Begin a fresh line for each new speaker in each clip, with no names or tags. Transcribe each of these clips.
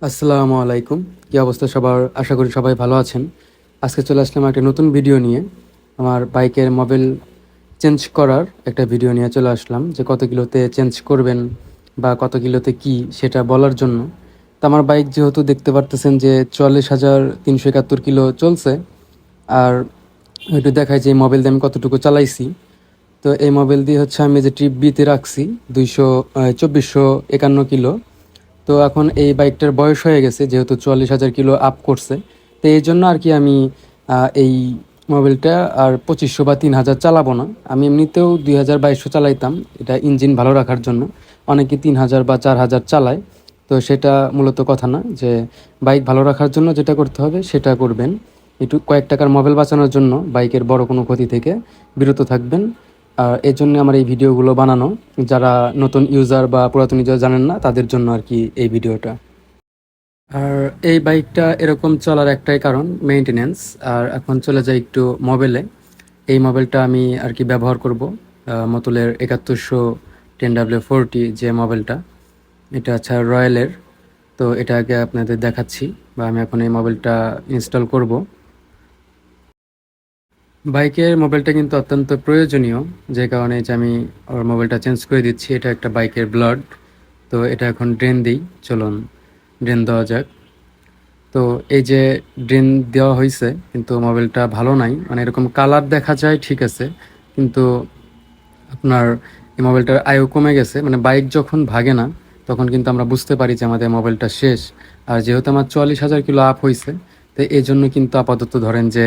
আসসালামু আলাইকুম। কি অবস্থা সবার? আশা করি সবাই ভালো আছেন। আজকে চলে আসলাম একটা নতুন ভিডিও নিয়ে। আমার বাইকের মোবিল চেঞ্জ করার একটা ভিডিও নিয়ে চলে আসলাম, যে কত কিলোতে চেঞ্জ করবেন বা কত কিলোতে কি সেটা বলার জন্য। তো আমার বাইক যেহেতু দেখতে পারতেছেন যে 44,371 কিলো চলছে, আর একটু দেখায় যে এই মোবিল দিয়ে আমি কতটুকু চালাইছি। তো এই মোবিল দিয়ে হচ্ছে আমি যে ট্রিপ বিতে রাখছি 2451 কিলো। তো এখন এই বাইকটার বয়স হয়ে গেছে, যেহেতু 44,000 কিলো আপ করছে। তো এই জন্য আর কি আমি এই মোবিলটা আর 2500 বা 3000 চালাবো না। আমি এমনিতেও 2200 চালাইতাম, এটা ইঞ্জিন ভালো রাখার জন্য। অনেকে 3000 বা 4000 চালায়। তো সেটা মূলত কথা না, যে বাইক ভালো রাখার জন্য যেটা করতে হবে সেটা করবেন। একটু কয়েক টাকার মোবাইল বাঁচানোর জন্য বাইকের বড় কোনো ক্ষতি থেকে বিরত থাকবেন। আর এর জন্য আমার এই ভিডিওগুলো বানানো। যারা নতুন ইউজার বা পুরাতন ইউজার জানেন না, তাদের জন্য আর কি এই ভিডিওটা। আর এই বাইকটা এরকম চলার একটাই কারণ, মেইনটেনেন্স। আর এখন চলে যাই একটু মোবাইলে। এই মোবাইলটা আমি আর কি ব্যবহার করব, মতুলের 7100 10W40 যে মোবাইলটা, এটা আচ্ছা রয়্যালের। তো এটা আগে আপনাদের দেখাচ্ছি, বা আমি এখন এই মোবাইলটা ইনস্টল করব। বাইকের মোবাইলটা কিন্তু অত্যন্ত প্রয়োজনীয়, যে কারণে যে আমি ওর মোবাইলটা চেঞ্জ করে দিচ্ছি। এটা একটা বাইকের ব্লাড। তো এটা এখন ড্রেন দিই, চলুন ড্রেন দেওয়া যাক। তো এই যে ড্রেন দেওয়া হয়েছে, কিন্তু মোবাইলটা ভালো নাই, মানে এরকম কালার দেখা যায় ঠিক আছে, কিন্তু আপনার এই মোবাইলটার আয়ু কমে গেছে। মানে বাইক যখন ভাগে না, তখন কিন্তু আমরা বুঝতে পারি যে আমাদের মোবাইলটা শেষ। আর যেহেতু আমার 44,000 কিলো আপ হয়েছে, তো এই জন্য কিন্তু আপাতত ধরেন যে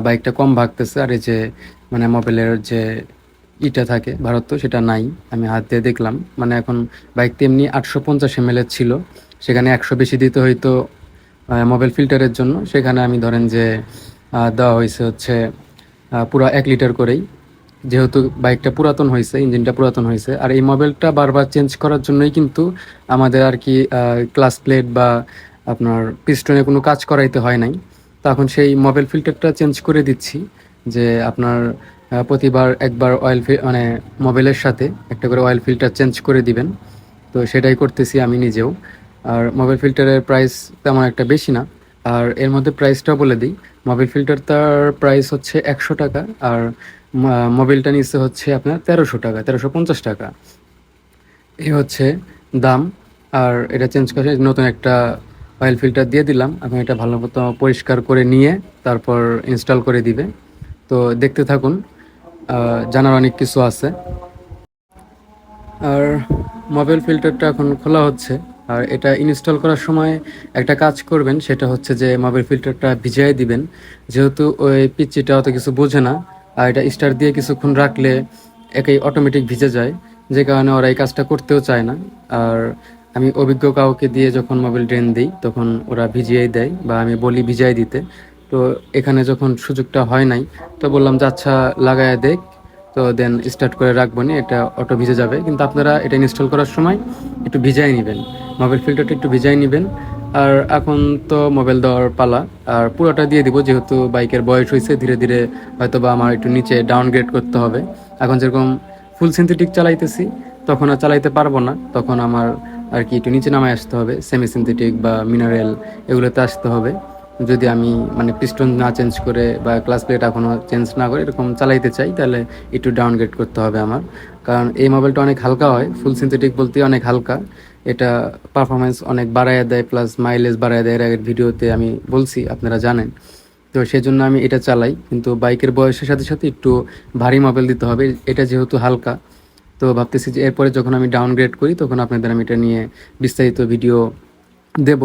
বাইকটা কম ভাগতেছে। আর এই যে মানে মোবাইলের যে ইটা থাকে ভারত, তো সেটা নাই। আমি হাত দিয়ে দেখলাম, মানে এখন বাইক তেমনি 850 ml এর ছিল, সেখানে 100 বেশি দিতে হইতো মোবাইল ফিল্টারের জন্য। সেখানে আমি ধরেন যে দেওয়া হয়েছে হচ্ছে পুরো 1 লিটার করেই। যেহেতু বাইকটা পুরাতন হয়েছে, ইঞ্জিনটা পুরাতন হয়েছে, আর এই মোবাইলটা বারবার চেঞ্জ করার জন্যই কিন্তু আমাদের আর কি ক্লাস প্লেট বা আপনার পিস্টনে কোনো কাজ করাইতে হয় নাই। তখন সেই মোবাইল ফিল্টারটা চেঞ্জ করে দিচ্ছি, যে আপনার প্রতিবার একবার মানে মোবাইলের সাথে একটা করে অয়েল ফিল্টার চেঞ্জ করে দিবেন। তো সেটাই করতেছি আমি নিজেও। আর মোবাইল ফিল্টারের প্রাইস তেমন একটা বেশি না। আর এর মধ্যে প্রাইসটাও বলে দিই, মোবাইল ফিল্টারটার প্রাইস হচ্ছে 100 টাকা, আর মোবাইলটা নিচ্ছে হচ্ছে আপনার 1300 টাকা, 1350 টাকা। এই হচ্ছে দাম। আর এটা চেঞ্জ করে নতুন একটা অয়েল ফিল্টার দিয়ে দিলাম। এখন এটা ভালো মতো পরিষ্কার করে নিয়ে তারপর ইনস্টল করে দিবে। তো দেখতে থাকুন, জানার অনেক কিছু আছে। আর মোবাইল ফিল্টারটা এখন খোলা হচ্ছে। আর এটা ইনস্টল করার সময় একটা কাজ করবেন, সেটা হচ্ছে যে মোবাইল ফিল্টারটা ভিজিয়ে দিবেন। যেহেতু ওই পিচ্চিটা অত কিছু বোঝে না, আর এটা স্টার্ট দিয়ে কিছুক্ষণ রাখলে একেই অটোমেটিক ভিজে যায়, যে কারণে ওরা এই কাজটা করতেও চায় না। আর আমি অভিজ্ঞ কাউকে দিয়ে যখন মোবাইল ড্রেন দিই, তখন ওরা ভিজিয়েই দেয়, বা আমি বলি ভিজিয়ে দিতে। তো এখানে যখন সুযোগটা হয় নাই, তো বললাম যে আচ্ছা লাগায় দেখ। তো দেন স্টার্ট করে রাখবো নি, এটা অটো ভিজে যাবে। কিন্তু আপনারা এটা ইনস্টল করার সময় একটু ভিজাই নেবেন, মোবাইল ফিল্টারটা একটু ভিজাই নেবেন। আর এখন তো মোবাইল দেওয়ার পালা। আর পুরোটা দিয়ে দিব, যেহেতু বাইকের বয়স হয়েছে, ধীরে ধীরে হয়তো বা আমার একটু নিচে ডাউনগ্রেড করতে হবে। এখন যেরকম ফুল সিনথেটিক চালাইতেছি, তখন আর চালাইতে পারবো না, তখন আমার আর কি একটু নিচে নামায় আসতে হবে, সেমি সিনথেটিক বা মিনারেল এগুলোতে আসতে হবে। যদি আমি মানে পিস্টন না চেঞ্জ করে বা ক্লাস প্লেট এখনও চেঞ্জ না করে এরকম চালাইতে চাই, তাহলে একটু ডাউনগ্রেড করতে হবে আমার। কারণ এই মোবাইলটা অনেক হালকা হয়, ফুল সিনথেটিক বলতে অনেক হালকা। এটা পারফরমেন্স অনেক বাড়াইয়া দেয়, প্লাস মাইলেজ বাড়াইয়া দেয়, এর আগের ভিডিওতে আমি বলছি, আপনারা জানেন। তো সেজন্য আমি এটা চালাই। কিন্তু বাইকের বয়সের সাথে সাথে একটু ভারী মোবাইল দিতে হবে, এটা যেহেতু হালকা। তো ভাবতেছি যে এরপরে যখন আমি ডাউনগ্রেড করি, তখন আপনাদের আমি এটা নিয়ে বিস্তারিত ভিডিও দেব।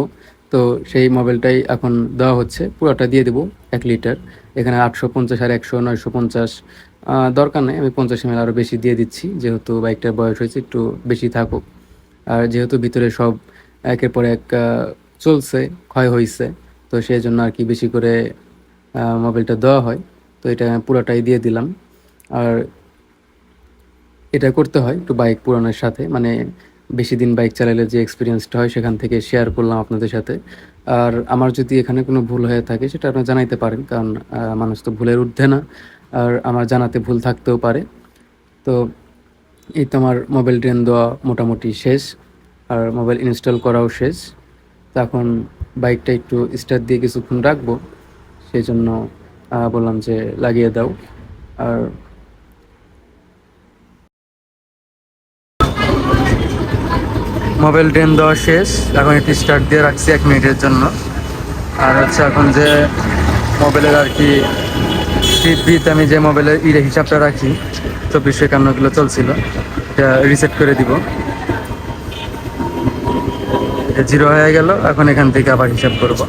তো সেই মোবাইলটাই এখন দেওয়া হচ্ছে, পুরোটা দিয়ে দেবো 1 লিটার। এখানে 850 আর 100 950 দরকার নেই, আমি 50 ml আরও বেশি দিয়ে দিচ্ছি, যেহেতু বাইকটার বয়স হয়েছে, একটু বেশি থাকুক। আর যেহেতু ভিতরে সব একের পর এক চলছে, ক্ষয় হয়েছে, তো সেই জন্য আর কি বেশি করে মোবাইলটা দেওয়া হয়। তো এটা পুরোটাই দিয়ে দিলাম। আর এটা করতে হয় একটু বাইক পুরানোর সাথে, মানে বেশি দিন বাইক চালালে যে এক্সপিরিয়েন্সটা হয়, সেখান থেকে শেয়ার করলাম আপনাদের সাথে। আর আমার যদি এখানে কোনো ভুল হয়ে থাকে, সেটা আপনারা জানাইতে পারেন, কারণ মানুষ তো ভুলের ঊর্ধ্বে না। আর আমার জানাতে ভুল থাকতেও পারে। তো এই তো আমার মোবাইল ড্রেন দেওয়া মোটামুটি শেষ, আর মোবাইল ইনস্টল করাও শেষ। তো তখন বাইকটা একটু স্টার্ট দিয়ে কিছুক্ষণ রাখবো, সেই জন্য বললাম যে লাগিয়ে দাও। আর মোবাইল ড্রেন দেওয়া শেষ, এখন একটু স্টার্ট দিয়ে রাখছি 1 মিনিটের জন্য। আর হচ্ছে এখন যে মোবাইলের আর কি টিভিতে আমি যে মোবাইলের হিসাবটা রাখি 2451 চলছিল, এটা রিসেট করে দিব। এটা 0 হয়ে গেল, এখন এখান থেকে আবার হিসাব করব।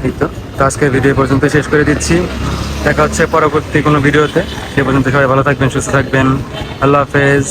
এই তো, আজকের ভিডিও পর্যন্ত শেষ করে দিচ্ছি। দেখা হচ্ছে পরবর্তী কোনো ভিডিওতে। সে পর্যন্ত সবাই ভালো থাকবেন, সুস্থ থাকবেন। আল্লাহ হাফেজ।